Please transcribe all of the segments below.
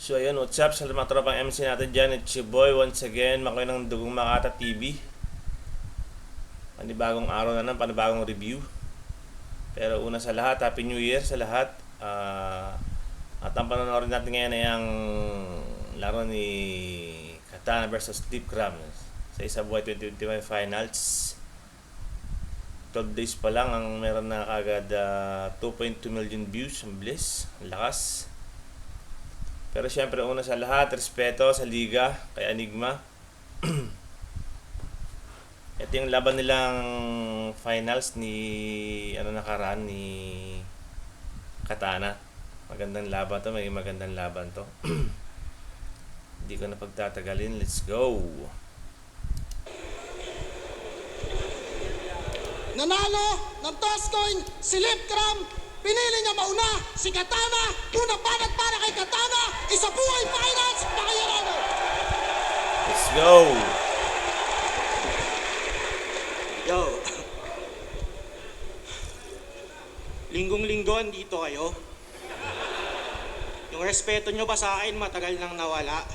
So ayun, what's up sa mga tropang MC natin dyan? It's your boy once again, Makoy ng Dugong Makata TV. Panibagong araw na ng panibagong review. Pero una sa lahat, Happy New Year sa lahat. At ang panonood natin ngayon ay ang laro ni Katana versus Deep Gram sa Isabuhay 2025 Finals. 12 days pa lang ang meron na kagad 2.2 million views. Ang bilis, ang lakas. Pero syempre una sa lahat, respeto sa liga kay Enigma. Ito yung laban nilang finals ni nakaraan ni Katana. Magandang laban to, may magandang laban to. Hindi ko na pagtatagalin, let's go. Nanalo ng toss coin si Lipcram. Pinili niya mauna si Katana. Una banat para kay Katana. Isabuhay Finals. Pakayarano. Let's go. Yo. Linggong-linggo andito kayo. Yung respeto nyo ba sa akin matagal nang nawala?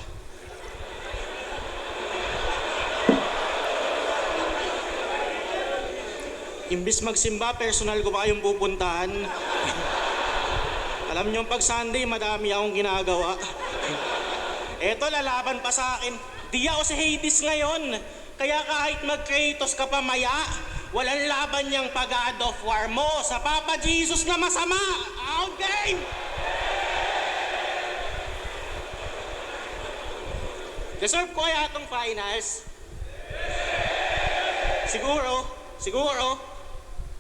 Imbis magsimba, personal ko ba kayong pupuntahan? Alam nyo, pag Sunday, madami akong ginagawa. Eto, lalaban pa sa akin. Di ako si Hades ngayon. Kaya kahit mag-Kratos ka pa maya, walang laban niyang pag-God of War mo sa Papa Jesus na masama. Out game! Deserve ko kaya itong finals? Siguro.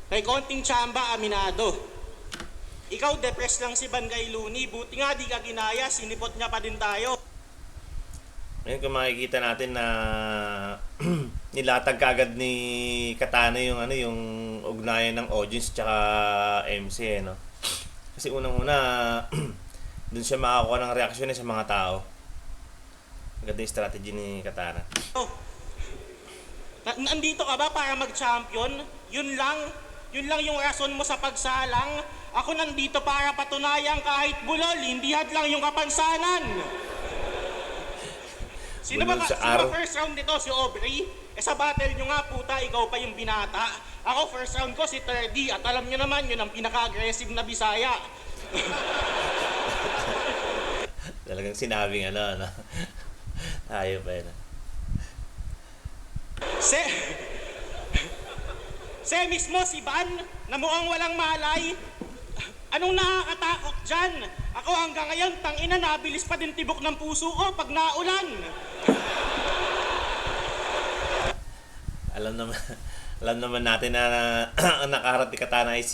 May konting tsamba, aminado. Ikaw, depressed lang si Bangay Looney. Buti nga di ka ginaya, sinipot niya pa din tayo. Ngayon kung makikita natin na nilatag kagad ni Katana yung yung ugnayan ng audience tsaka MC no. Kasi unang-una dun siya makakuha ng reaksyon sa mga tao. Maganda yung strategy ni Katana. Nandito ka ba para mag-champion? Yun lang yung rason mo sa pagsalang. Ako nandito para patunayan kahit bulol, hindi hadlang yung kapansanan. Sino ba first round nito? Si Aubrey? Sa battle nyo nga puta, ikaw pa yung binata. Ako first round ko si 30 at alam nyo naman yun ang pinaka-aggressive na Bisaya. Talagang sinabing tayo pa yun. Mismo si Van na mukhang walang malay. Anong nakakatakot dyan? Ako hanggang ngayon, tangina, nabilis pa din tibok ng puso ko pag naulan. Alam naman natin na ang nakaharap ni Katana ay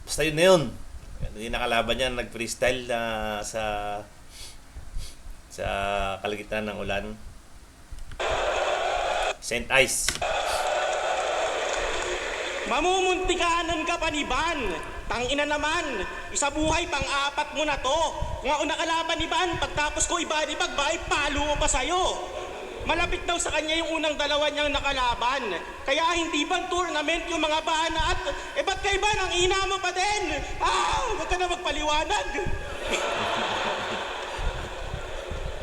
basta yun na yun. Hindi nakalaban niya, nag-freestyle sa kalagitnaan ng ulan. Saint Ice. Mamumuntikaanan ka pa ni Van. Tangina naman, isabuhay pang-apat mo na to. Kung ako nakalaban ni Van, pagtapos ko ibadi pagbay, palo ko pa sa'yo. Malapit daw sa kanya yung unang dalawa niyang nakalaban. Kaya hindi bang tournament yung mga banat? Ba't kay Van ang ina mo pa din? Huwag ka na magpaliwanag.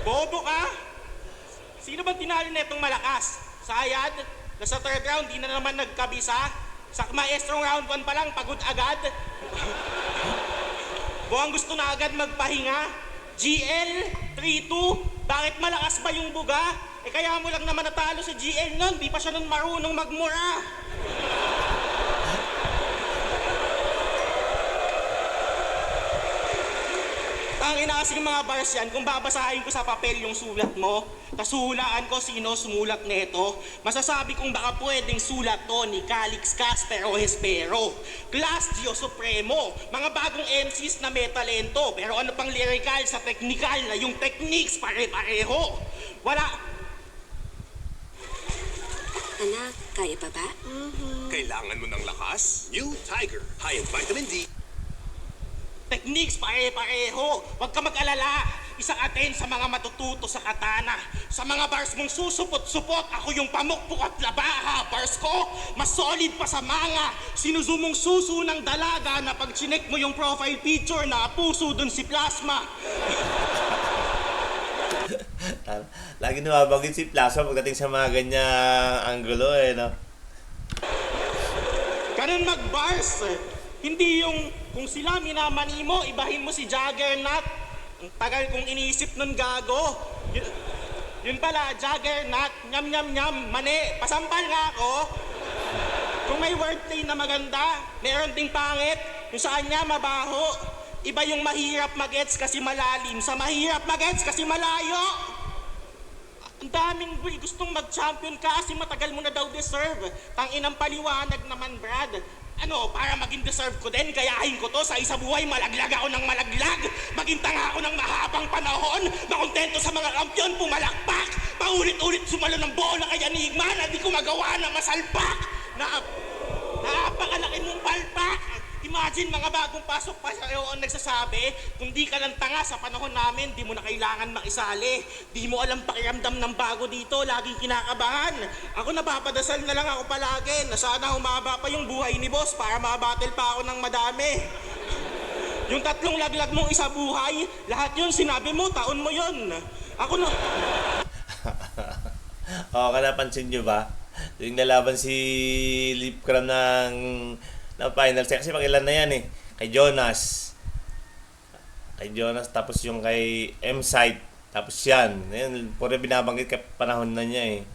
Bobo ka? Sino bang tinalo na itong malakas? Sayad? Nasa third round, di na naman nagkabisa? Sa maestrong round 1 pa lang, pagod agad? Buwang gusto na agad magpahinga? GL? 3-2? Bakit malakas ba yung buga? Kaya mo lang naman natalo si GL nun, di pa siya nun marunong magmura. Tangina kasi yung mga bars yan, kung babasahin ko sa papel yung sulat mo, kasuhulaan ko sino sumulat neto, masasabi kong baka pwedeng sulat to ni Calix Casper o Hespero, Class Dio Supremo, mga bagong MCs na may talento, pero ano pang lyrical sa technical na yung techniques pare-pareho. Wala. Anak, kaya pa ba? Kailangan mo ng lakas? New Tiger, high in vitamin D. Techniques pare-pareho. Huwag ka mag-alala. isa ka din sa mga matututo sa katana. Sa mga bars mong susupot-supot, ako yung pamukpok at labaha. Bars ko, mas solid pa sa mga sinusumong suso ng dalaga na pag chinek mo yung profile picture na puso dun si Plasma. Lagi nababanggit si Plaza pagdating sa mga ganyang anggulo eh, no? Ganun mag-bars. Hindi yung kung sila minamani mo, ibahin mo si Juggernaut. Ang tagal kong iniisip nun, gago. Yun pala, Juggernaut, nyam nyam nyam, mani, pasampal nga ako. Kung may wordplay na maganda, meron ding pangit, yung saan niya mabaho. Iba yung mahirap mag-gets kasi malalim, sa mahirap mag-gets kasi malayo. Ang daming gustong mag-champion ka kasi matagal mo na daw deserve. Tanginang paliwanag naman, Brad. Ano, para maging deserve ko din, kayahin ko to sa isa buhay, malaglag ako ng malaglag. Maging tanga ako ng mahabang panahon, makontento sa mga kampiyon, pumalakpak. Paulit-ulit sumalo ng bola kaya Enigma na di ko magawa na masalpak. Napakalaki mong palpak. Imagine mga bagong pasok pa sa'yo ang nagsasabi, kung di ka lang tanga sa panahon namin, di mo na kailangan makisali. Di mo alam pakiramdam ng bago dito, laging kinakabahan. Ako napapadasal na lang ako palagi, na sana humaba pa yung buhay ni boss para mabattle pa ako ng madami. Yung 3 laglag mong isa buhay, lahat yun sinabi mo, taon mo yun. Ako na... Oo, napansin nyo ba? Yung nalaban si Lipcram ng finals kasi mag-ilan na yan eh. Kay Jonas. Tapos yung kay M-Site. Tapos yan. Yan, puro binabanggit ka panahon na niya eh.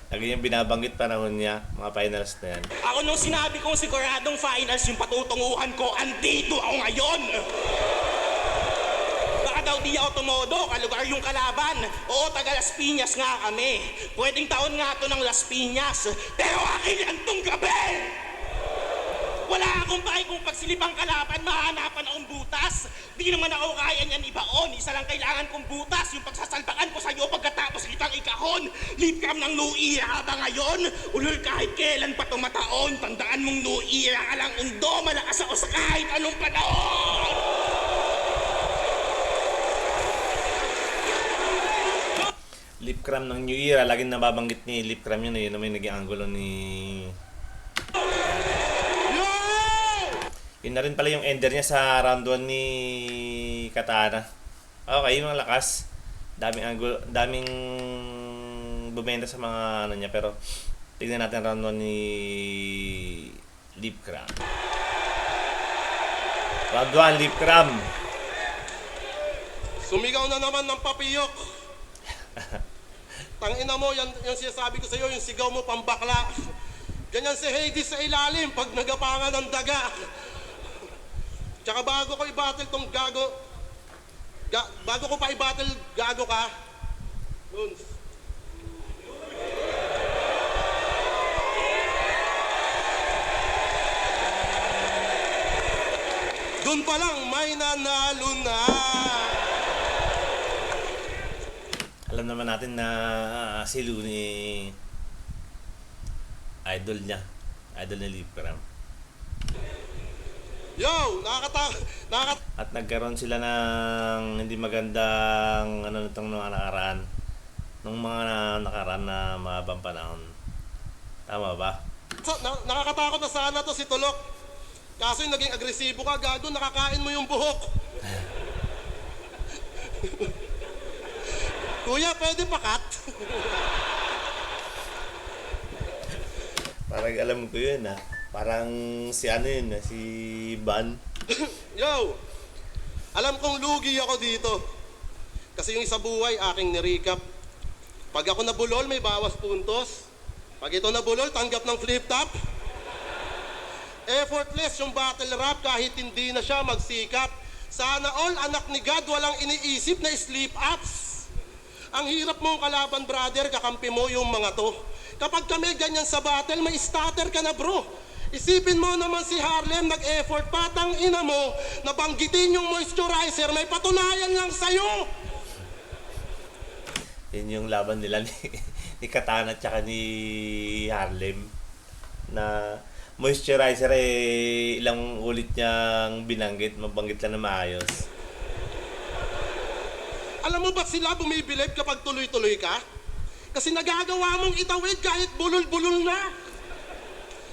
Lagi yung binabanggit panahon niya, mga finals na yan. Ako nung sinabi kong siguradong finals yung patutunguhan ko, andito ako ngayon! Daw di ako tumodo, kalugar yung kalaban. Oo, taga Las Piñas nga kami. Pwedeng taon nga to ng Las Piñas. Pero akin yan tong gabi! Wala akong pake kung pagsilipang kalaban, mahanapan akong butas. Di naman ako kaya niyan ibaon. Isa lang kailangan kong butas, yung pagsasalpakan ko sa'yo pagkatapos kitang ikahon. Lipcram ng New Era ba ngayon? Ulol kahit kailan pa tumataon. Tandaan mong New Era ka lang undo, malakas ako sa kahit anong panahon! Lipcram ng New Era, laging nababanggit ni Lipcram yun, yun na may naging angulo ni... Yun na rin pala yung ender niya sa round 1 ni Katana. Okay, yung mga lakas. Daming bumenta sa mga ano niya, pero tignan natin round 1 ni Lipcram. Round 1, Lipcram. Sumigaw na naman ng papiyok. Tangina mo, yan yung sinasabi ko sa'yo, yung sigaw mo pambakla. Ganyan si Hades sa ilalim pag nagapangan ng daga. Tsaka bago ko i-battle tong gago, bago ko pa i-battle gago ka, Luns. Doon pa lang may nanalo na. Alam naman natin na si Looney idol niya. Idol ni Lipcram. Yo, At nagkaroon sila ng hindi magandang ano nitong mga nakaraan. Nung mga nakaraan na mahabang panahon. Tama ba? nakakatakot na sana to si Tulok. Kaso yung naging agresibo ka, gago, nakakain mo yung buhok. Kuya, pwede pakat? Parang alam ko yun ah. Parang si ano yun ah, si Van. Yo, alam kong lugi ako dito. Kasi yung isa buhay, aking nirecap. Pag ako nabulol, may bawas puntos. Pag ito nabulol, tanggap ng flip top. Effortless yung battle rap kahit hindi na siya magsikap. Sana all anak ni God walang iniisip na sleep ups. Ang hirap mong kalaban, brother, kakampi mo yung mga to. Kapag kami ganyan sa battle, may starter ka na, bro. Isipin mo naman si Harlem, nag-effort, patang ina mo, nabanggitin yung moisturizer, may patunayan lang sa'yo. Yun yung laban nila ni Katana at saka ni Harlem na moisturizer ilang ulit niyang binanggit, mabanggit lang na maayos. Alam mo ba sila bumibilib kapag tuloy-tuloy ka? Kasi nagagawa mong itawid kahit bulol-bulol na.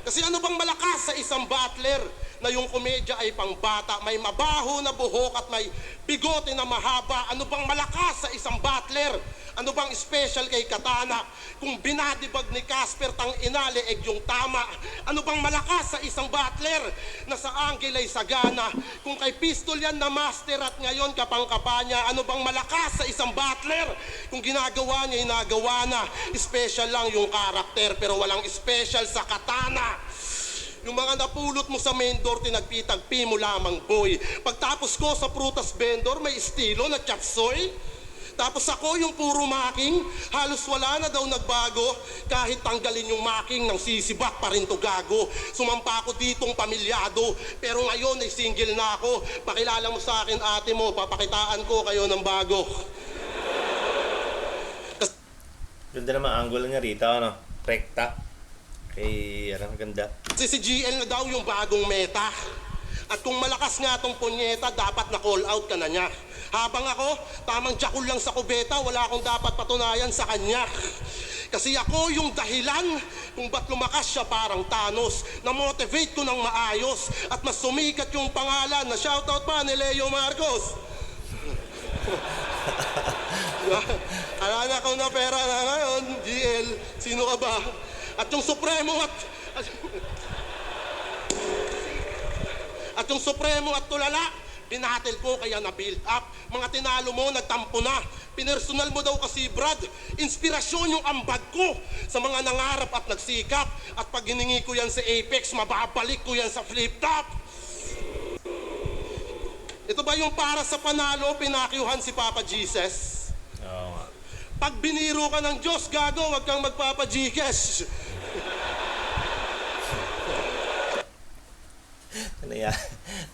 Kasi ano bang malakas sa isang butler na yung komedya ay pangbata, may mabaho na buhok at may bigote na mahaba? Ano bang malakas sa isang butler? Ano bang special kay Katana? Kung binadibag ni Casper tang inaleeg yung tama. Ano bang malakas sa isang butler na sa angle ay sagana? Kung kay pistol yan na master at ngayon kapangkapa niya. Ano bang malakas sa isang butler? Kung ginagawa niya, inagawa na. Special lang yung karakter pero walang special sa Katana. Yung mga napulot mo sa main door, tinagpi-tagpi mo lamang, boy. Pagtapos ko sa prutas vendor, may estilo na chapsoy. Tapos ako yung puro making, halos wala na daw nagbago. Kahit tanggalin yung making, ng sisibak pa rin to gago. Sumampa ako ditong pamilyado, pero ngayon ay single na ako. Pakilala mo sa akin ate mo, papakitaan ko kayo ng bago. Ganda naman ang angulo niya rito, ano? Rekta. Kay, ano, ganda. Kasi si GL na daw yung bagong meta. At kung malakas nga tong punyeta, dapat na call out ka na niya. Habang ako, tamang jakul lang sa kubeta, wala akong dapat patunayan sa kanya. Kasi ako yung dahilan kung ba't lumakas siya parang Thanos. Na-motivate ko ng maayos at mas sumikat yung pangalan na shoutout pa ni Leo Marcos. Alala ko na pera na ngayon, GL, sino ka ba? At yung Supremo at yung Supremo at tulala, binatel ko kaya na-build up. Mga tinalo mo, nagtampo na. Pinersonal mo daw kasi, Brad. Inspirasyon yung ambag ko sa mga nangarap at nagsikap. At pag hiningi ko yan sa Apex, mababalik ko yan sa flip top. Ito ba yung para sa panalo, pinakyuhan si Papa Jesus? Oo nga. Pag biniro ka ng Diyos, gago, wag kang magpapa-Gcash.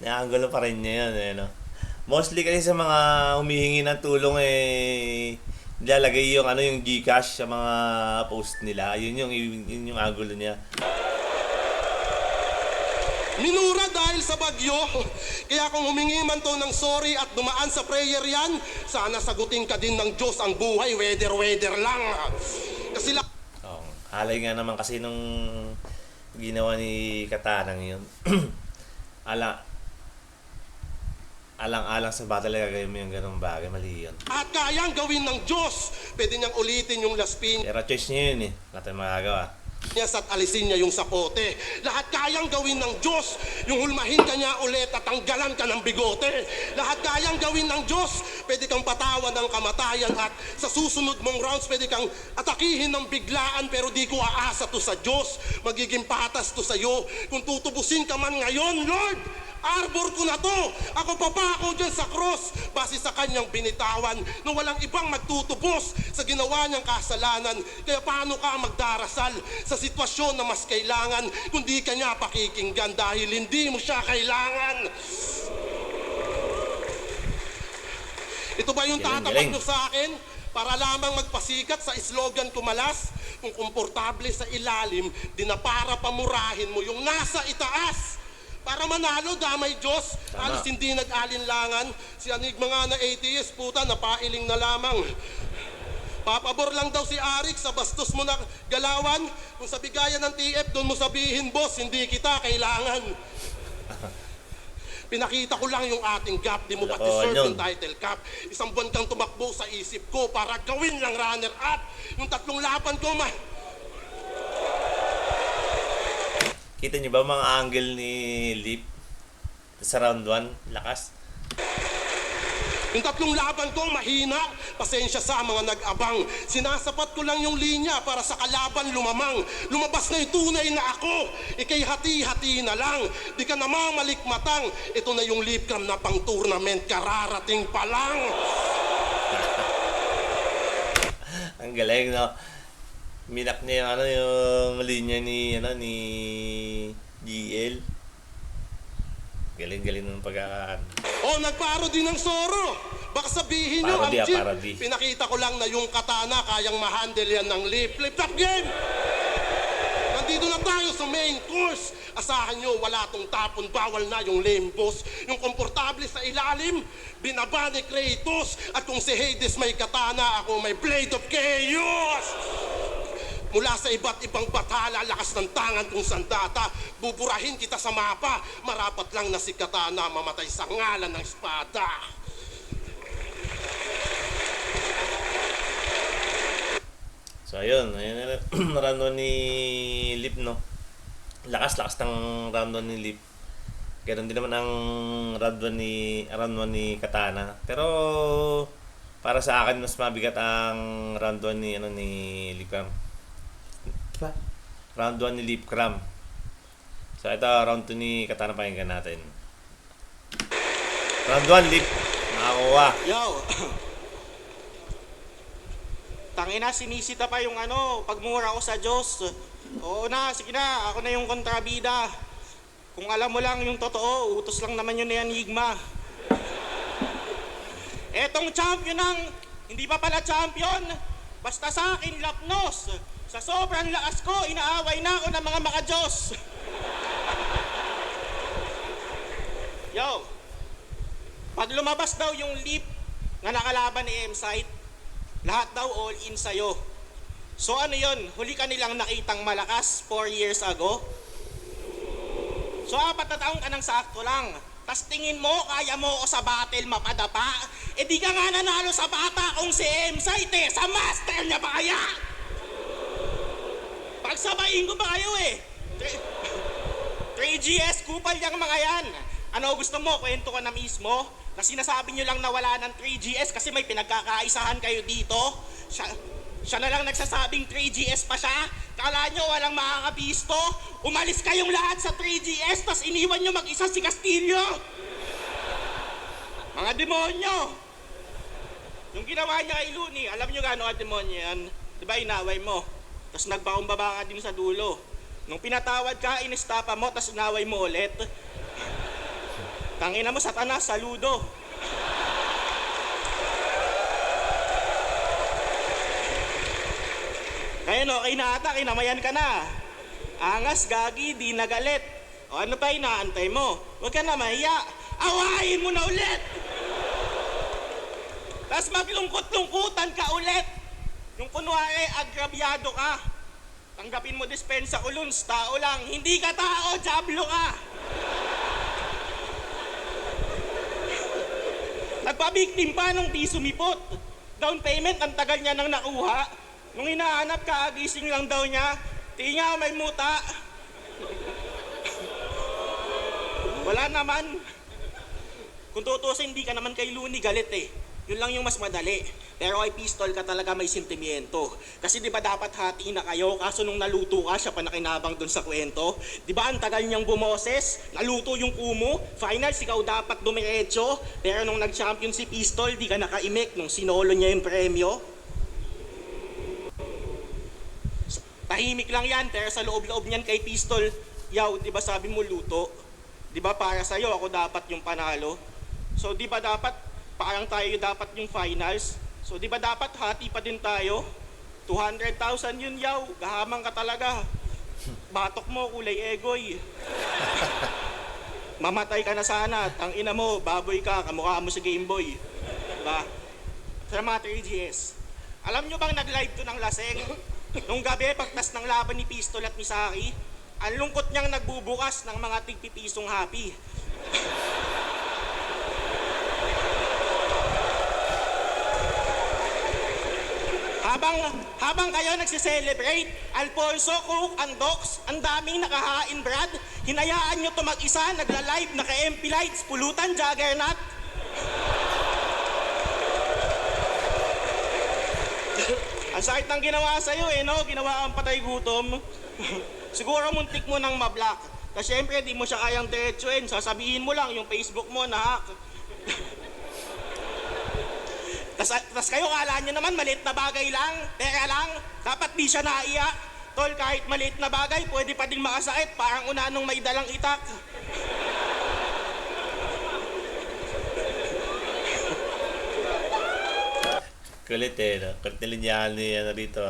Naangulo pa rin niya yun, no? Mostly kasi sa mga humihingi ng tulong, nilalagay yung, yung Gcash sa mga post nila. Yun yung angulo niya. Minura dahil sa bagyo. Kaya kung humingi man to ng sorry at dumaan sa prayer yan, sana sagutin ka din ng Diyos. Ang buhay, weather lang. Kasi Oo. Halay nga naman kasi nung ginawa ni Katanang yun. Alang-alang sa battle gagawin mo yung ganung bagay, mali yun. at kayang gawin ng Diyos. Pwede niyang ulitin yung laspin Pero choice niya yun Wala tayong magagawa. niya at alisin niya yung sapote. Lahat kayang gawin ng Diyos. Yung hulmahin ka niya ulit at tanggalan ka ng bigote. Lahat kayang gawin ng Diyos. Pwede kang patawan ng kamatayan at sa susunod mong rounds pwede kang atakihin ng biglaan, pero di ko aasa to sa Diyos. Magiging patas to sa'yo. Kung tutubusin ka man ngayon, Lord, arbor ko na to. Ako papako dyan sa cross. Base sa kanyang binitawan na walang ibang magtutubos sa ginawa niyang kasalanan. Kaya paano ka magdarasal sa sitwasyon na mas kailangan kung di ka niya pakikinggan dahil hindi mo siya kailangan? Ito ba yung Galing, tatapat galing. nyo sa akin? Para lamang magpasikat sa slogan ko malas? Kung komportable sa ilalim, di na para pamurahin mo yung nasa itaas. Para manalo, damay Diyos. Tama. Halos hindi nag-alinlangan. Si Anigma nga na ATS, puta, napailing na lamang. Papabor lang daw si Arik sa bastos mo na galawan. Kung sa bigayan ng TF, doon mo sabihin, boss, hindi kita kailangan. Pinakita ko lang yung ating gap. Di mo ba Lokohan deserve yun. yung title cap? Isang buwan kang tumakbo sa isip ko para gawin lang runner-up. Yung tatlong laban ko, Kita niyo ba mga angle ni Leap sa round 1? Lakas. yung tatlong laban ko mahina. Pasensya sa mga nag-abang. Sinasapat ko lang yung linya para sa kalaban lumamang. Lumabas na yung tunay na ako. Ika'y hati-hati na lang. Di ka namamalikmatang. Ito na yung Leap Cam na pang tournament. Kararating pa lang. Ang galing, no? Minak niya yung linya ni GL. Galing ng pagkaan. O, nagparody ng Soro. Baka sabihin nyo, ang Parody, Jeep. parody. Pinakita ko lang na yung Katana kayang ma-handle yan ng Leap. Flip top game! Nandito na tayo sa main course. Asahan nyo, wala tong tapon, bawal na yung lembos. Yung komportable sa ilalim, binaba ni Kratos. At kung si Hades may katana, ako may Blade of Chaos. Mula sa iba't ibang batala, lakas ng tangan kong sandata, buburahin kita sa mapa. Marapat lang na si katana mamatay sa ngalan ng espada. So ayun round 1 ni Lip, no? Lakas ng round 1 ni Lip. Ganoon din naman ang round 1 ni Katana. Pero para sa akin mas mabigat ang round 1 ni Lipcram. Diba? Round 1 ni Lipcram. So ito round 2 ni Katana, pakinggan natin. Round 1 Lip nakakuha. Yo! Tangina, sinisita pa yung pagmura ko sa Diyos. Oo na, sige na, ako na yung kontrabida. Kung alam mo lang yung totoo, utos lang naman yun ni Enigma. Etong champion ng, hindi pa pala champion, basta sa akin lapnos. Sa sobrang lakas ko, inaaway na ako ng mga makajos. Yo! Pag lumabas daw yung Lip na nakalaban ni M-Site, lahat daw all in sa'yo. So ano yun? Huli ka nilang nakitang malakas 4 years ago? So 4 na taong ka nang sakto lang. Tas tingin mo, kaya mo ako sa battle mapadapa? E di ka nga nanalo sa bata kung si M-Site sa master niya pa kaya? Pagsabayin ko ba kayo 3GS, kupal yung mga yan. Ano gusto mo? Kwento ko na mismo? Na sinasabi nyo lang na wala ng 3GS kasi may pinagkakaisahan kayo dito. Siya na lang nagsasabing 3GS pa siya. Kala nyo walang makakabisto. Umalis kayong lahat sa 3GS tas iniwan nyo mag-isa si Castillo. Mga demonyo. Yung ginawa niya kay Looney, alam nyo gaano ka demonyo yan? Diba inaway mo? Tas nagbakumbaba ka din sa dulo. Nung pinatawad ka, inistapa mo, tas inaway mo ulit. Tangina mo, Satanas, saludo. Ngayon, okay na ata, kinamayan ka na. Angas, gagi, di nagalit. O ano pa inaantay mo? Huwag ka na mahiya. Awayin mo na ulit! Tapos maglungkot-lungkutan ka ulit. Yung kunwari, agrabyado ka. Tanggapin mo dispensa kulons, tao lang. Hindi ka tao, diablo ka. Nagpabiktim pa nung di sumipot. Down payment, ang tagal niya nang nakuha. Nung hinahanap ka, gising lang daw niya. Tinga, may muta. Wala naman. Kung tutusin, hindi ka naman kay Looney galit Yun lang yung mas madali. Pero kay Pistol ka talaga may sentimiento. Kasi di ba dapat hati na kayo, kaso nung naluto ka, siya pa nakinabang dun sa kwento. Di ba ang tagal niyang bumoses, naluto yung kumo, finals ikaw dapat dumiretso. Pero nung nag-champion si Pistol, di ka nakaimik nung sinolo niya yung premyo. Tahimik lang yan, pero sa loob-loob niyan kay Pistol, yaw, di ba sabi mo luto? Di ba para sa'yo, ako dapat yung panalo? So di ba dapat parang tayo dapat yung finals? So di ba dapat hati pa din tayo? 200,000 yun yaw, gahamang ka talaga. Batok mo, kulay egoy. Mamatay ka na sana, tangina mo, baboy ka, kamukha mo si Gameboy. Diba? Sa mga 3GS, alam nyo bang nag-live to ng laseng? Nung gabi, pagtas ng laban ni Pistol at ni Saki, ang lungkot niyang nagbubukas ng mga tigpipisong happy. Habang kayo nagsiselebrate, Alfonso, Cook, Andox, ang daming nakahain, Brad. Hinayaan nyo to mag-isa, nagla-live, naka-MP lights, pulutan, Juggernaut. Ang sakit ng ginawa sa'yo no? Ginawa ang patay gutom. Siguro muntik mo nang ma-block. Kasi syempre, di mo siya kayang diretsuin. Sasabihin mo lang yung Facebook mo na hack. Tas kayo kala nyo naman maliit na bagay lang. Teka lang, dapat di siya naiya. Tol, kahit maliit na bagay, pwede pa ding makasakit. Parang una nung may dalang itak. Kulit no? Kulit na linyahan ni rito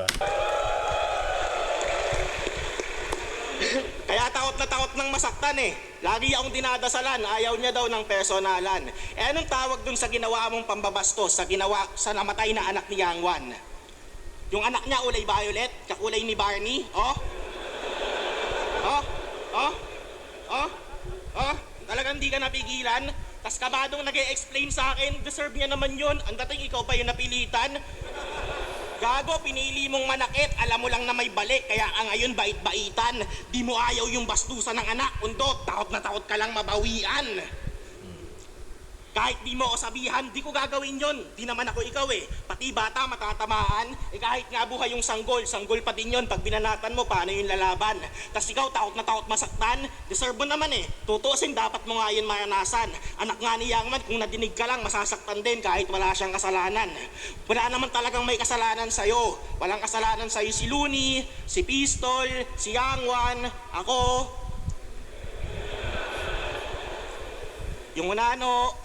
Kaya takot na takot ng masaktan eh. Lagi akong dinadasalan, ayaw niya daw ng personalan. Eh anong tawag dun sa ginawa mong pambabastos, sa namatay na anak ni Yang Wan? Yung anak niya ulay violet, kakulay ni Barney, oh? Oh? Oh? Oh? Oh? Talagang di ka napigilan? Tas kabadong nag-e-explain sa akin, deserve niya naman yun. Ang dating ikaw pa yung napilitan. Gago, pinili mong manakit, alam mo lang na may balik, kaya ang ngayon bait-baitan. Di mo ayaw yung bastusan ng anak, undot, takot na takot ka lang mabawian. Kahit di mo ako sabihan, di ko gagawin yon. Di naman ako ikaw eh. Pati bata matatamaan. Eh kahit nga buhay yung sanggol pa din yon. Pag binanatan mo, paano yung lalaban? Tas ikaw, takot na takot masaktan. Deserve mo naman eh. Tutuusin, dapat mo nga yun maranasan. Anak nga ni Yang Man, kung nadinig ka lang, masasaktan din kahit wala siyang kasalanan. Wala naman talagang may kasalanan sa'yo. Walang kasalanan sa'yo si Looney, si Pistol, si Yang Wan, ako, yung unano.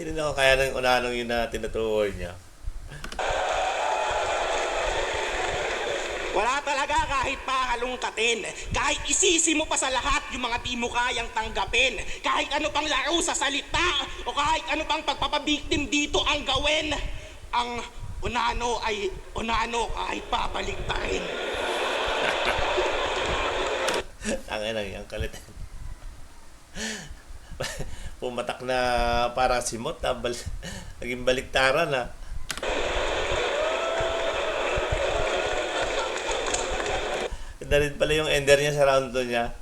Sino na kaya ng unanong yun na tinutukoy niya? Wala talaga kahit pa kalungkatin. Kahit isisi mo pa sa lahat yung mga di mo kayang tanggapin. Kahit ano pang laro sa salita o kahit ano pang pagpapabiktim dito ang gawin. Ang unano ay unano kahit pabaliktarin. Ang ina yung kalit. Pumatak na parang simot, naging baliktaran na. Ganda rin pala yung ender niya sa round 2 niya.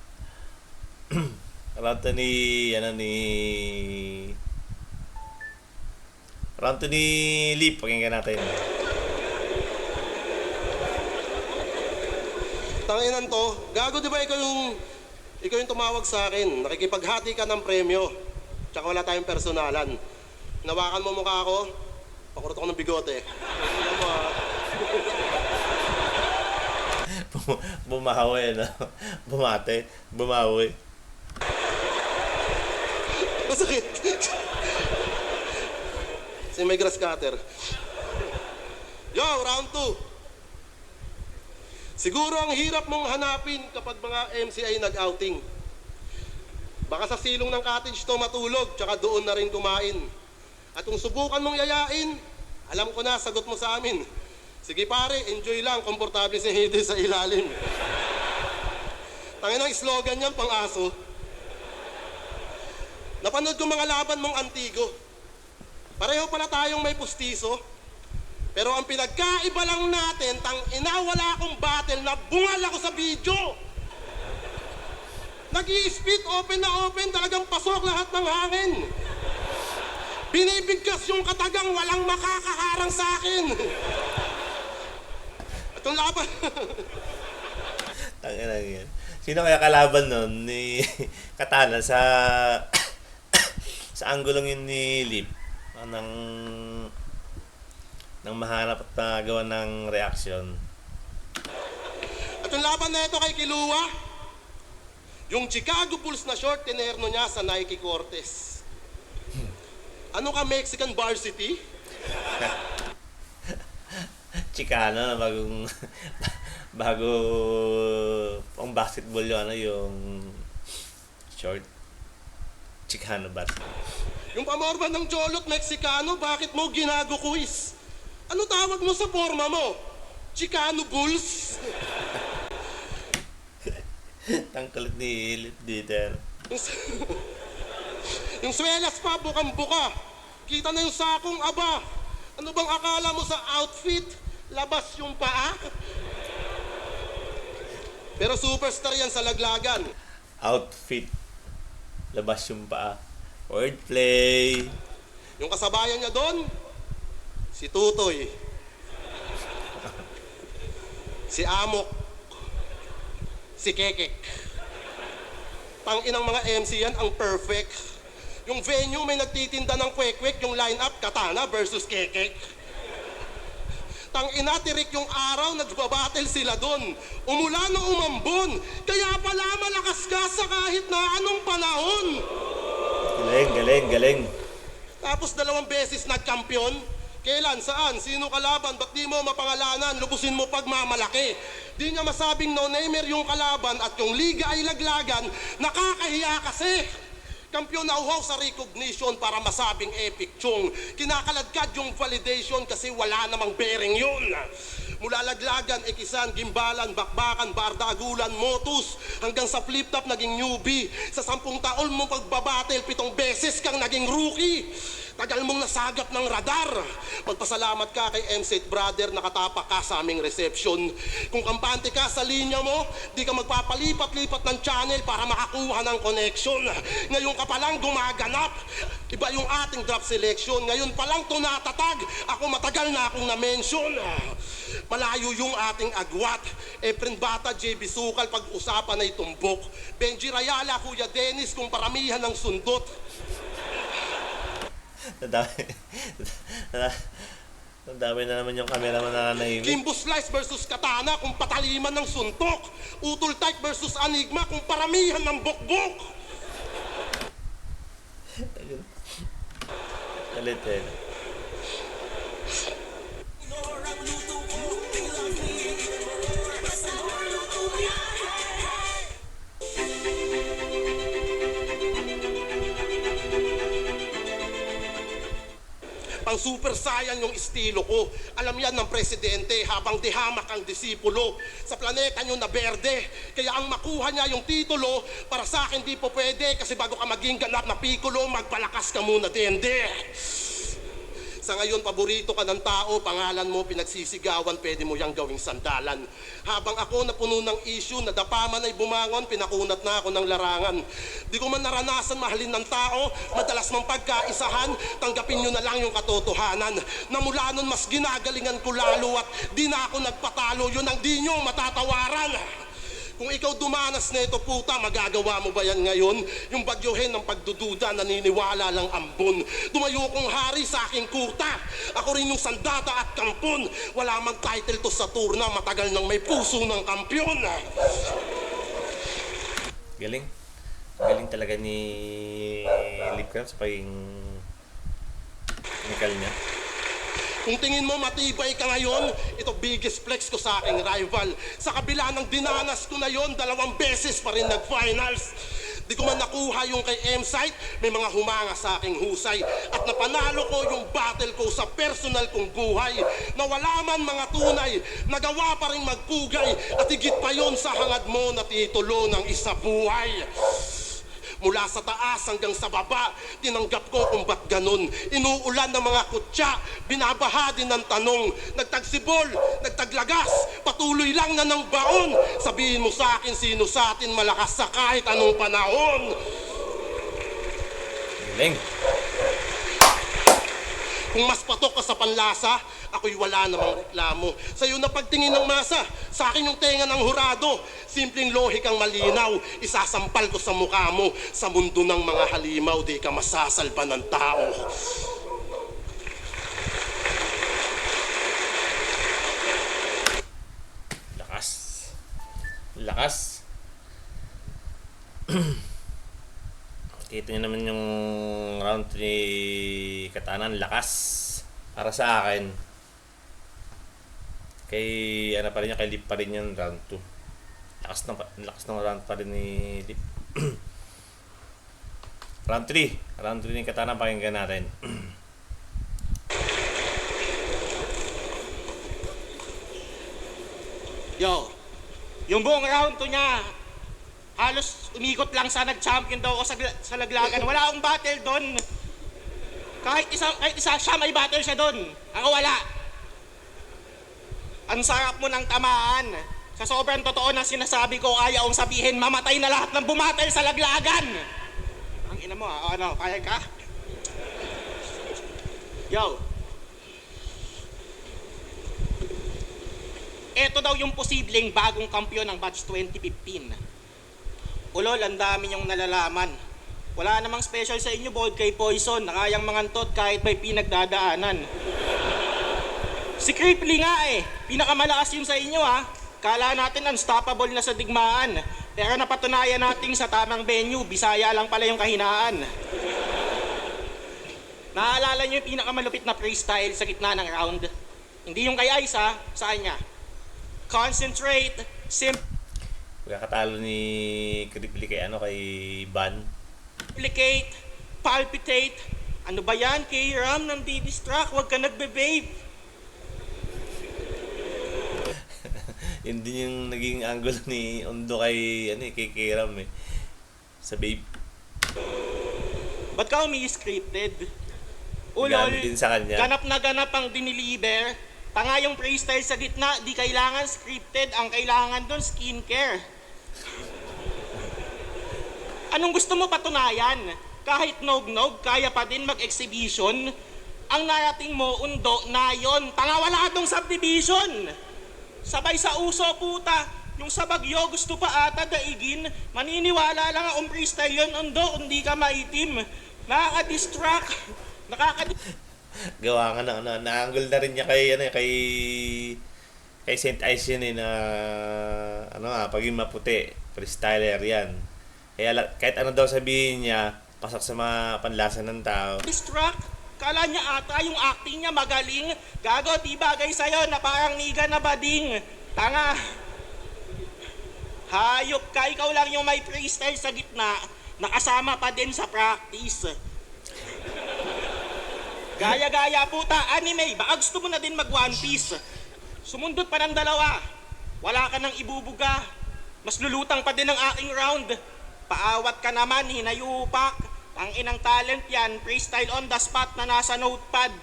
Round 2 ni Leap, pakinggan natin. Tanginan to, gago di ba ikaw yung tumawag sa akin, nakikipaghati ka ng premyo. Tsaka wala tayong personalan. Nawakan mo mukha ko, pakurot ako ng bigote. Ano mo ah? Bumahawi, no? Bumawi. Masakit. Si may grass cutter. Yo, round 2. Siguro ang hirap mong hanapin kapag mga MC ay nag-outing. Baka sa silong ng cottage to matulog, tsaka doon na rin kumain. At kung subukan mong yayain, alam ko na, sagot mo sa amin. Sige pare, enjoy lang, komportable si Hede sa ilalim. Tangin ang slogan niyan, pang aso. Napanood ko mga laban mong antigo. Pareho pala tayong may pustiso. Pero ang pinagkaiba lang natin, wala akong battle na bungal ako sa video. Nag-i-spit open na open, talagang pasok lahat ng hangin. Binibigkas yung katagang walang makakaharang sa akin. Itong laban. Tangina yan. Sino kaya kalaban nun ni Katana sa sa anggulong yun ni Leap? Nang mahanap at gawa ng reaction. At yung laban na ito kay Kilua, yung Chicago Bulls na short tinerno niya sa Nike Cortez. Ano ka, Mexican varsity? Chicano, bago pang basketball yun, yung short. Chicano basketball. Yung pamorban ng Jolot Mexicano, bakit mo ginago-quiz? Ano tawag mo sa forma mo? Chicano Bulls? Tangkalit ni Leap dito. Yung swelas pa, bukang-buka. Kita na yung sakong aba. Ano bang akala mo sa outfit? Labas yung paa? Pero superstar yan sa laglagan. Outfit. Labas yung paa. Wordplay. Yung kasabayan niya doon, si Tutoy. Si Amok. Si Kekek. Tanginang mga MC yan, ang perfect. Yung venue may nagtitinda ng kwek-kwek, yung line-up, Katana versus Kekek. Tangina, tirik yung araw, nagbabattle sila doon. Umulan o umambon, kaya pala malakas ka sa kahit na anong panahon. Galing. Tapos 2 beses nagkampiyon, Kailan? Saan? Sino kalaban? Ba't di mo mapangalanan? Lubusin mo pagmamalaki. Di niya masabing no-namer yung kalaban at yung liga ay laglagan. Nakakahiya kasi. Kampiyon na uhaw sa recognition para masabing epic chong. Kinakaladkad yung validation kasi wala namang bearing yun. Mula laglagan, ikisan, gimbalan, bakbakan, bardagulan, motus, hanggang sa flip-top naging newbie. Sa 10 taon mong pagbabatel, 7 beses kang naging rookie. Tagal mong nasagap ng radar. Magpasalamat ka kay MC Brother, nakatapak ka sa aming reception. Kung kampante ka sa linya mo, di ka magpapalipat-lipat ng channel para makakuha ng connection. Ngayon ka palang gumaganap. Iba yung ating drop selection. Ngayon palang tunatatag. Ako matagal na akong na-mention. Malayo yung ating agwat. Efren Bata, JB Sukal, pag-usapan ay tumbok. Benji Rayala, Kuya Dennis, kung paramihan ng sundot. Nadami na naman yung cameraman na nanahimik. Kimbo Slice versus Katana kung pataliman ng suntok. Utol Type versus Enigma kung paramihan ng bokbok. Galit eh. Pang super saiyan yung estilo ko. Alam yan ng presidente habang dihamak ang disipulo. Sa planeta nyo na berde. Kaya ang makuha niya yung titulo, para sa akin di po pwede. Kasi bago ka maging ganap na pikulo, magpalakas ka muna dende. Sa ngayon, paborito ka ng tao, pangalan mo pinagsisigawan, pwede mo yang gawing sandalan. Habang ako napuno ng issue, nadapaman ay bumangon, pinakunat na ako ng larangan. Di ko man naranasan mahalin ng tao, madalas mang pagkaisahan, tanggapin nyo na lang yung katotohanan. Na mula nun mas ginagalingan ko lalo at di na ako nagpatalo, yun ang di nyo matatawaran. Kung ikaw dumanas na ito puta, magagawa mo ba yan ngayon? Yung bagyohin ng pagdududa, naniniwala lang ambon. Tumayo kong hari sa aking kuta. Ako rin yung sandata at kampon. Wala mang title to sa turna, matagal nang may puso ng kampyon. Galing. Galing talaga ni Lipcraft sa pagiging technical niya. Kung tingin mo matibay ka ngayon, ito biggest flex ko sa aking rival. Sa kabila ng dinanas ko na yon, 2 beses pa rin nag-finals. Di ko man nakuha yung kay M-Site, may mga humanga sa aking husay. At napanalo ko yung battle ko sa personal kong buhay. Na wala man mga tunay, nagawa pa rin magpugay. At higit pa yon sa hangad mo na titulo ng isa buhay. Mula sa taas hanggang sa baba, tinanggap ko kung ba't ganun. Inuulan ng mga kutya, binabaha din ng tanong. Nagtagsibol, nagtaglagas, patuloy lang na ng baon. Sabihin mo sa akin sino sa atin malakas sa kahit anong panahon. Galing. Kung mas patok ka sa panlasa, ako'y wala namang reklamo. Sa'yo na pagtingin ng masa, sa akin yung tenga ng hurado. Simpleng lohikang malinaw, isasampal ko sa mukha mo. Sa mundo ng mga halimaw, di ka masasalba ng tao. Lakas. Lakas. Kita nyo naman yung round 3 Katana, lakas para sa akin. Kay ano pa rin yan, kay Lip pa rin yung round 2. Lakas ng round pa rin ni Lip. Round 3 ni Katana, pakinggan natin. Yo, yung buong round 2 niya, halos umikot lang sa nag-champion daw ako sa laglagan. Wala akong battle doon. Kahit isa siya, may battle siya doon. Ako wala. Ang sarap mo ng tamaan. Sa sobrang totoo na sinasabi ko, ayaw kong sabihin, mamatay na lahat ng bumatel sa laglagan. Ang ina mo, ano, kaya ka? Yo. Ito daw yung posibleng bagong kampiyon ng batch 2015. Ulol, ang dami niyong nalalaman. Wala namang special sa inyo, bold kay Poison. Nakayang mangantot kahit may pinagdadaanan. Si Cripply nga pinakamalakas yun sa inyo Kala natin unstoppable na sa digmaan. Pero napatunayan natin sa tamang venue, Bisaya lang pala yung kahinaan. Naaalala niyo yung pinakamalupit na freestyle sa gitna ng round? Hindi yung kay Ice ha, sa kanya. Concentrate, Pagkakatalo ni Kripli kay Ban. simplicate, palpitate. Ano ba yan, K-Ram? Nandi-distract, huwag ka nagbe-babe. Yun din yung naging angle ni Ondo kay Kiram sa babe. Ba't ka umi-scripted? Gamit din sa kanya. ganap na ganap ang diniliver. Tanga yung freestyle sa gitna, di kailangan scripted. Ang kailangan doon, skincare. Anong gusto mo patunayan? Kahit nog-nog, kaya pa din mag-exhibition. Ang narating mo, Undo, na yon. Tanga, wala dong subdivision. Sabay sa uso, puta. Yung sa Bagyo, gusto pa ata daigin. Maniniwala lang ang freestyle yun, Undo, kung di ka maitim. Nakaka-distract. Gawa nga na-angle na rin niya kay Saint Ice yun na paging maputi, freestyler yan. Kaya kahit ano daw sabihin niya, pasok sa mga panlasa ng tao. Distract. Kala niya ata yung acting niya magaling. Gago, di bagay sa'yo na parang niga na bading. Tanga. Hayop ka, ikaw lang yung may freestyle sa gitna. Nakasama pa din sa practice. Gaya-gaya puta, anime. Baka gusto mo na din mag One Piece. Sumundot pa ng dalawa. Wala ka nang ibubuga. Mas lulutang pa din ang aking round. Paawat ka naman, hinayupak. Ang inang talent yan, freestyle on the spot na nasa notepad.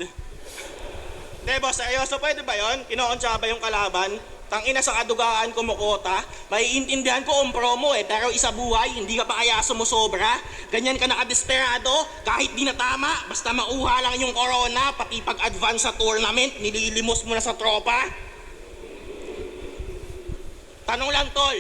Debo, seryoso, pwede ba yun? Kinoonsya ba yung kalaban? Tangina sa kadugaan kumukota, maiintindihan ko ang promo pero isa buhay, hindi ka pa kaya sumusobra. Ganyan ka nakadesperado, kahit di na tama, basta mauha lang yung corona, pati pag-advance sa tournament, nililimos mo na sa tropa. Tanong lang, tol,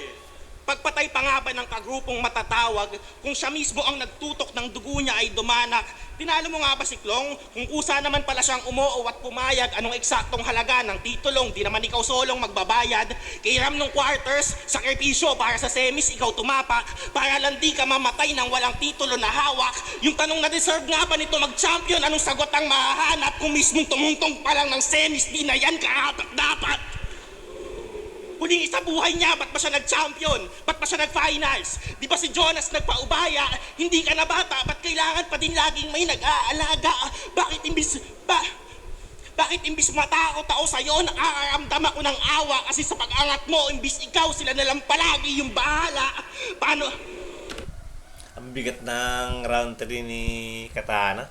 pagpatay pa nga ba ng kagrupong matatawag, kung siya mismo ang nagtutok ng dugo niya ay dumanak, tinalo mo nga ba si Klong? Kung kusa naman pala siyang umuo at pumayag, anong eksaktong halaga ng titulong, di naman ikaw solong magbabayad. Kiram nung quarters, sakripisyo para sa semis, ikaw tumapak, para lang di ka mamatay ng walang titulo na hawak. Yung tanong na deserve nga ba nito mag-champion, anong sagot ang mahahanap kung mismong tumungtong pa lang ng semis, di na yan karapat dapat. Huling isa buhay niya, ba't ba siya nag-champion? Ba't ba siya nag-finals? Di ba si Jonas nagpaubaya? Hindi ka na bata, ba't kailangan pa din laging may nag-aalaga? Bakit imbis matakot ako sa'yo, nakakaramdam ako ng awa kasi sa pag-angat mo, imbis ikaw, sila na lang palagi yung bahala. Paano? Ang bigat ng round 3 ni Katana.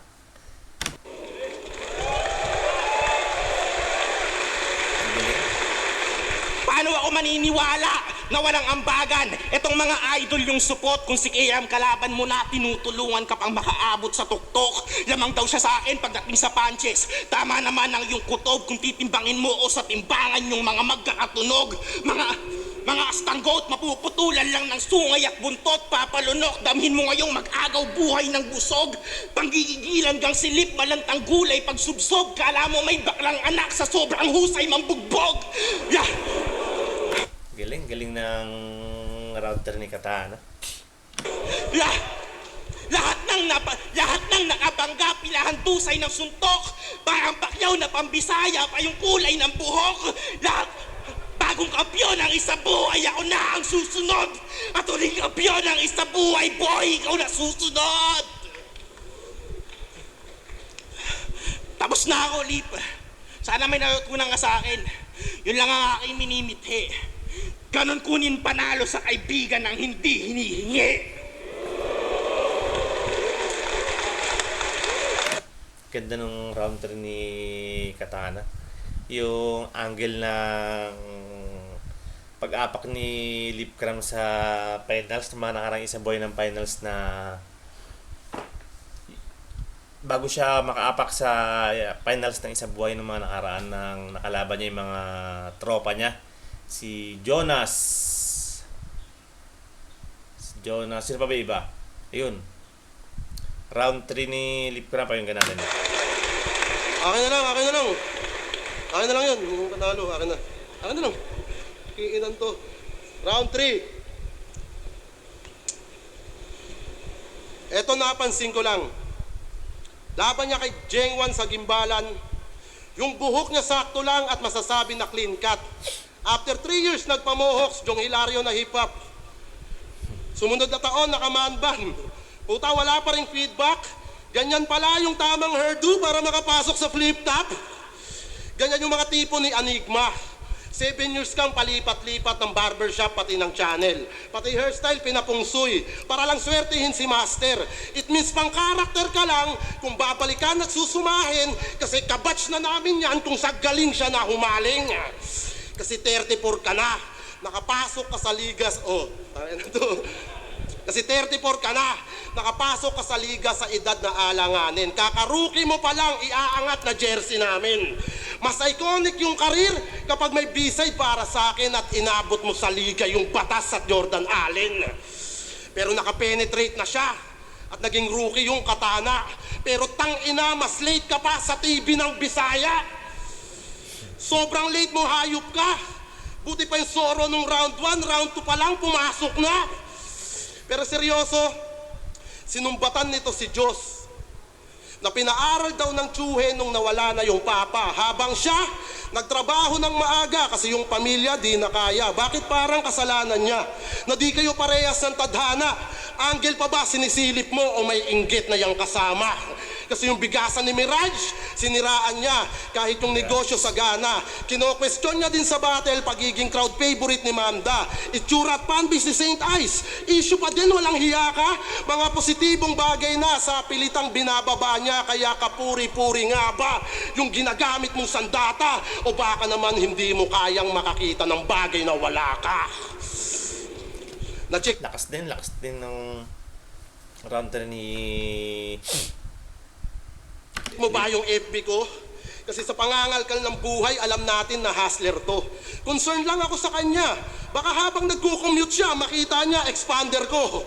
Paano ako maniniwala na walang ambagan? Etong mga idol yung support, kung si Kiram kalaban mo na, tinutulungan ka pang makaabot sa tuktok. Lamang daw siya sa akin pagdating sa punches. Tama naman ang yung kutob kung titimbangin mo o sa timbangan yung mga magkakatunog. Mga astanggot, mapuputulan lang ng sungay at buntot, papalunok, damhin mo ngayong mag-agaw buhay ng busog. Panggigigilan gang silip, malantang gulay, pagsubsob, kala mo may baklang anak sa sobrang husay mambugbog. Yeah. Galing ng router ni Katana. Lahat ng nakabanggap, pilahan tusay ng suntok, parang pakyaw na pambisaya pa yung kulay ng buhok. Bagong kampiyon ang isa buhay, ako na ang susunod. At uling kampiyon ang isa buhay, boy, ikaw na susunod. Tapos na ako, Lip. Sana may natutunan ka sa akin. Yun lang ang aking minimithi. Ganon kunin panalo sa kaibigan ng hindi hinihingi. Ganda nung round 3 ni Katana. Yung angle ng pag-apak ni Lipcram sa finals, mga nakarang isang buhay ng finals na bago siya makaapak sa finals ng isang buhay ng mga nakaraan ng nakalaban niya yung mga tropa niya. Si Jonas. Sino pa ba iba? Ayun. Round 3 ni Lipcram pa yung ganalan niya. Akin na lang. Akin na lang yun. Kung panalo, akin na. Akin na lang. Kiinan to. Round 3. Eto napansin ko lang. Laban niya kay Jengwan sa Gimbalan, yung buhok niya sakto lang at masasabi na clean cut. After 3 years, nagpamohoks, Jong Hilario na hip-hop. Sumunod na taon, nakamanban. Puta, wala pa rin feedback. Ganyan pala yung tamang hairdo para makapasok sa flip-top. Ganyan yung mga tipo ni Enigma. 7 years kang palipat-lipat ng barbershop pati ng channel. Pati hairstyle pinapungsoy para lang swertihin si Master. It means pang karakter ka lang kung babalikan at susumahin kasi kabatch na namin yan kung sa galing siya na humaling. Kasi 34 ka na, nakapasok ka sa ligas, kasi 34 ka na, nakapasok ka sa liga sa edad na alanganin. Kakaruki mo pa lang, iaangat na jersey namin. Mas iconic yung karir kapag may B-side para sa akin at inabot mo sa liga yung batas at Jordan Allen. Pero nakapenetrate na siya at naging rookie yung Katana. Pero tangina, mas late ka pa sa TV ng Bisaya. Sobrang late mo, hayop ka. Buti pa yung Soro nung round 1, round 2 pa lang, pumasok na. Pero seryoso, sinumbatan nito si Diyos na pinaaral daw ng tsuhe nung nawala na yung papa. Habang siya, nagtrabaho ng maaga kasi yung pamilya di na kaya. Bakit parang kasalanan niya na di kayo parehas ng tadhana? Anggel pa ba sinisilip mo o may inggit na yang kasama? Kasi yung bigasan ni Mirage, siniraan niya kahit yung negosyo sa Ghana. Kino-question niya din sa battle pagiging crowd favorite ni Manda. Itsura at panbis ni St. Ice. Issue pa din, walang hiya ka. Mga positibong bagay na sa pilitang binababa niya. Kaya kapuri-puri nga ba yung ginagamit mong sandata? O baka naman hindi mo kayang makakita ng bagay na wala ka? Na-check Lakas din ng round 3 ni... mo ba yung FB ko? Kasi sa pangangalkal ng buhay, alam natin na hustler to. Concern lang ako sa kanya. Baka habang nagko-commute siya, makita niya, expander ko.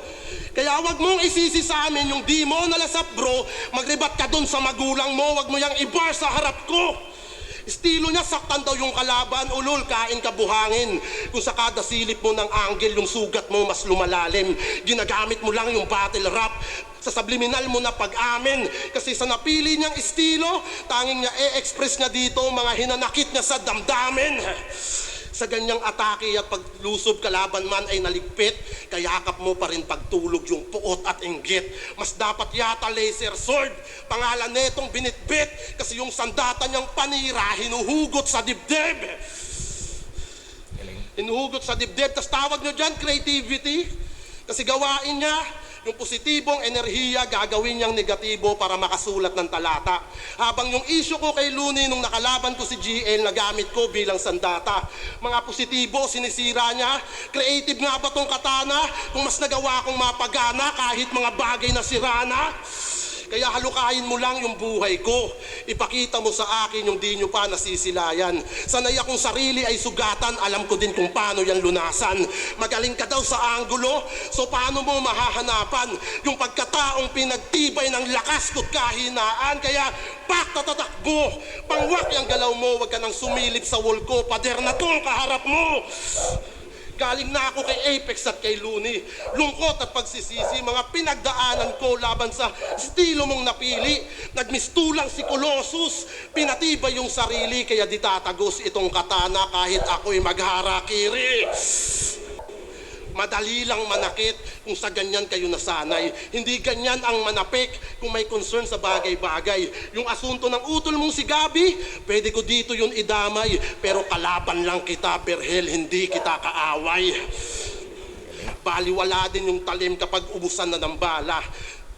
Kaya wag mong isisi sa amin yung di mo nalasap bro, magribat ka dun sa magulang mo, wag mo yang i-bar sa harap ko. Estilo niya, saktan daw yung kalaban, ulol, kain ka buhangin. Kung sa kada silip mo ng angle, yung sugat mo mas lumalalim. Ginagamit mo lang yung battle rap. Sa subliminal mo na pag-amin. Kasi sa napili niyang estilo, tanging niya e-express niya dito mga hinanakit niya sa damdamin. Sa ganyang atake at paglusob kalaban man ay naligpit, kayakap mo pa rin pagtulog yung puot at inggit. Mas dapat yata laser sword, pangalan netong binitbit, kasi yung sandata niyang panira hinuhugot sa dibdib. Hinuhugot sa dibdib, tas tawag niyo dyan creativity, kasi gawain niya yung positibong enerhiya gagawin niyang negatibo para makasulat ng talata. Habang yung issue ko kay Looney nung nakalaban ko si GL, nagamit ko bilang sandata. Mga positibo, sinisira niya. Creative nga ba tong Katana? Kung mas nagawa kong mapagana kahit mga bagay na sirana. Kaya halukayin mo lang yung buhay ko. Ipakita mo sa akin yung di nyo pa nasisilayan. Sanay akong sarili ay sugatan, alam ko din kung paano yan lunasan. Magaling ka daw sa anggulo, so paano mo mahahanapan yung pagkataong pinagtibay ng lakas ko't kahinaan. Kaya tatatakbo, pangwak yung galaw mo, wag ka nang sumilip sa wall ko, pader na tong kaharap mo. Galing na ako kay Apex at kay Looney. Lungkot at pagsisisi, mga pinagdaanan ko laban sa estilo mong napili. Nagmistulang si Colossus, pinatibay yung sarili, kaya di tatagos itong Katana kahit ako'y magharakiri. Madali lang manakit kung sa ganyan kayo nasanay. Hindi ganyan ang manapik kung may concern sa bagay-bagay. Yung asunto ng utol mong si Gabi, pwede ko dito yun idamay. Pero kalaban lang kita, Berhel, hindi kita kaaway. Baliwala din yung talim kapag ubusan na ng bala.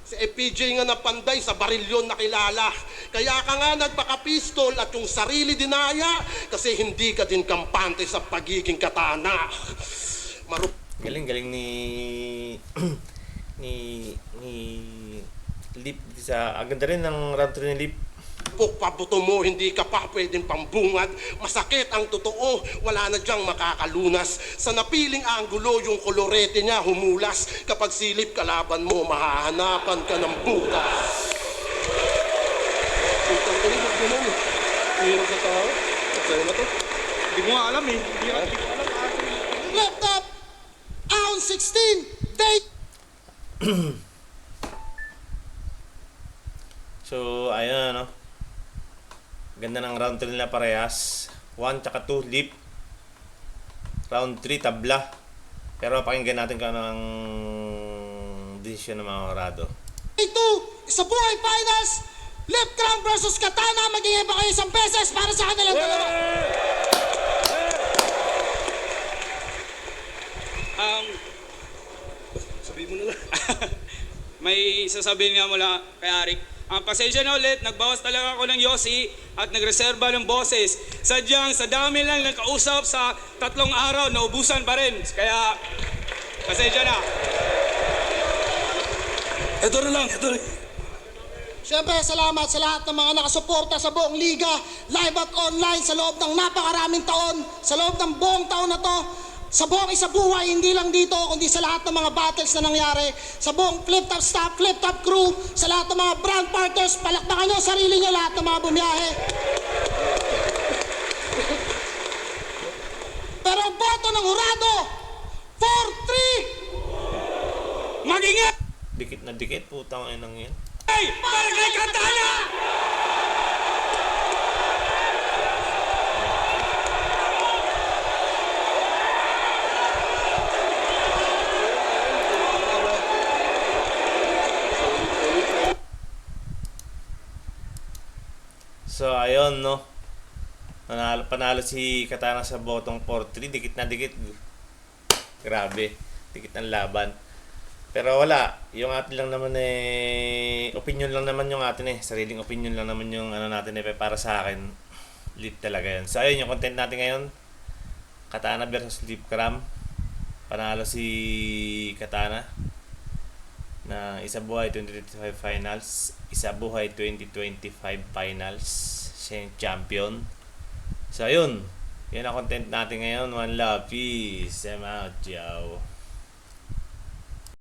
Si FPJ nga na panday, sa barilyon nakilala. Kaya ka nga nagpaka-pistol at yung sarili dinaya kasi hindi ka din kampante sa pagiging Katana. Galing ni Lip sa ang ganda rin ng round 3 ni Lip. Pabuto mo, hindi ka pa pwedeng pambungad. Masakit ang totoo, wala na diyang makakalunas. Sa napiling anggulo, yung kolorete niya humulas. Kapag silip kalaban mo, mahahanapan ka ng butas. Putang ko rin, ganun eh. Hirap sa tao. Kaya na to. Hindi mo nga alam eh. Hindi ko alam. Left up, round 16, date. So, ayun ano. Ganda ng round 3 nila parehas. 1 tsaka 2 lip. Round 3 tabla. Pero pakinggan natin kung ano ang desisyon ng mga orado. 2 sa buhay finals, Lip Cram versus Katana. Magiging ba kayo isang beses para sa kanilang dalawa? Sabihin mo na lang. May sasabihin nga mula kay Arik. Pasensya na ulit, nagbawas talaga ako ng Yossi at nagreserba ng boses. Sadyang sa dami lang nagkausap sa 3 araw, naubusan pa rin. Kaya, pasensya na. Ito na lang. Siyempre, salamat sa lahat ng mga nakasuporta sa buong liga, live at online, sa loob ng napakaraming taon, sa loob ng buong taon na to, sa buong isabuhay, hindi lang dito, kundi sa lahat ng mga battles na nangyari, sa buong Flip Top staff, Flip Top crew, sa lahat ng mga brand partners, palakpakan nyo ang sarili nyo, lahat ng mga bumiyahe. Pero ang boto ng hurado, 4-3! Mag-ingat! Dikit na dikit, putang inang yan. Hey! Para kay Katana! So, ayun, no. Panalo si Katana sa botong 4-3. Dikit na dikit. Grabe. Dikit ang laban. Pero wala. Yung atin lang naman opinion lang naman yung atin Sariling opinion lang naman yung ano natin para sa akin. Lip talaga yan. So, ayun yung content natin ngayon. Katana versus Lip Cram. Panalo si Katana na isa buhay 2025 finals, isa buhay 2025 finals. Siya yung champion. So ayun, yan ang content natin ngayon. One love, peace, I'm out, yo.